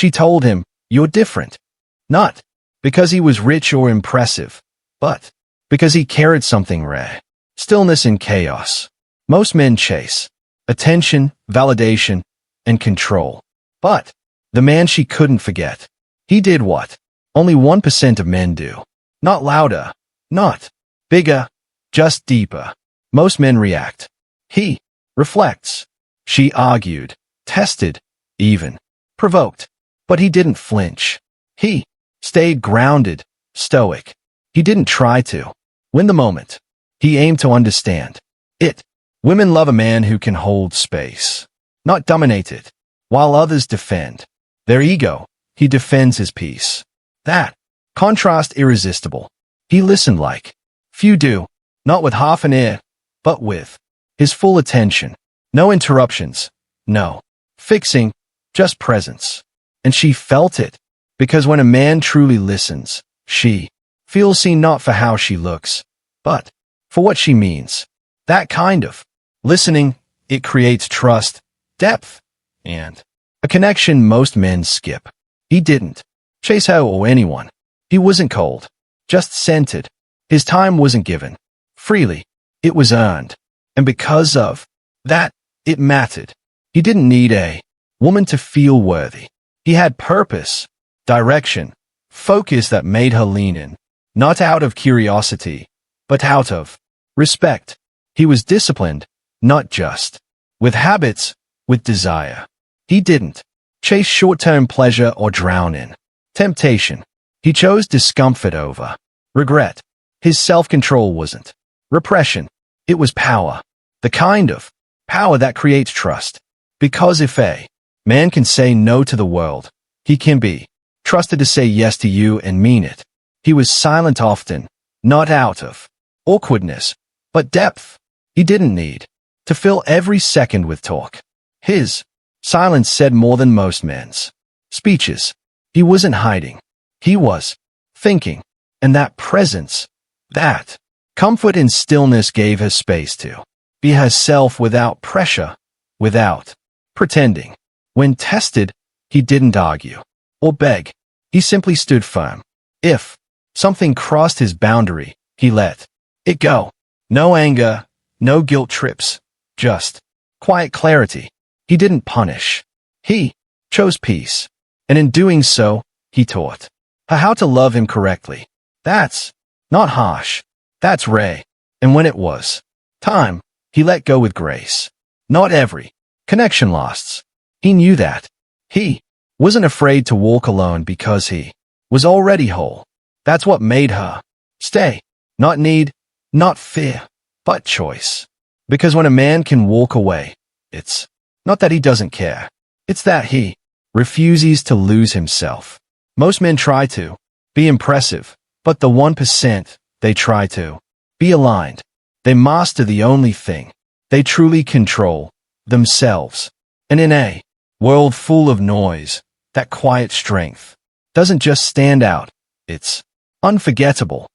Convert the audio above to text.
She told him, "You're different." Not because he was rich or impressive, but because he carried something rare. Stillness in chaos. Most men chase attention, validation, and control. But the man she couldn't forget, he did what only 1% of men do. Not louder, not bigger, just deeper. Most men react. He reflects. She argued, tested, even provoked. But he didn't flinch. He stayed grounded, stoic. He didn't try to win the moment. He aimed to understand it. Women love a man who can hold space, not dominate it, while others defend their ego. He defends his peace. That contrast irresistible. He listened like few do, not with half an ear, but with his full attention. No interruptions, no fixing, just presence. And she felt it, because when a man truly listens, she feels seen not for how she looks, but for what she means. That kind of listening, it creates trust, depth, and a connection most men skip. He didn't chase her or anyone. He wasn't cold, just scented. His time wasn't given freely. It was earned. And because of that, it mattered. He didn't need a woman to feel worthy. He had purpose, direction, focus that made her lean in, not out of curiosity, but out of respect. He was disciplined, not just with habits, with desire. He didn't chase short-term pleasure or drown in temptation. He chose discomfort over regret. His self-control wasn't repression. It was power. The kind of power that creates trust. Because if a man can say no to the world, he can be trusted to say yes to you and mean it. He was silent often, not out of awkwardness, but depth. He didn't need to fill every second with talk. His silence said more than most men's speeches. He wasn't hiding. He was thinking. And that presence, that comfort in stillness gave her space to be herself without pressure, without pretending. When tested, he didn't argue or beg. He simply stood firm. If something crossed his boundary, he let it go. No anger, no guilt trips, just quiet clarity. He didn't punish. He chose peace. And in doing so, he taught her how to love him correctly. That's not harsh. That's rare. And when it was time, he let go with grace. Not every connection lasts. He knew that. He wasn't afraid to walk alone because he was already whole. That's what made her stay. Not need, not fear, but choice. Because when a man can walk away, it's not that he doesn't care. It's that he refuses to lose himself. Most men try to be impressive, but the 1%, they try to be aligned. They master the only thing they truly control, themselves. And in a world full of noise, that quiet strength doesn't just stand out, it's unforgettable.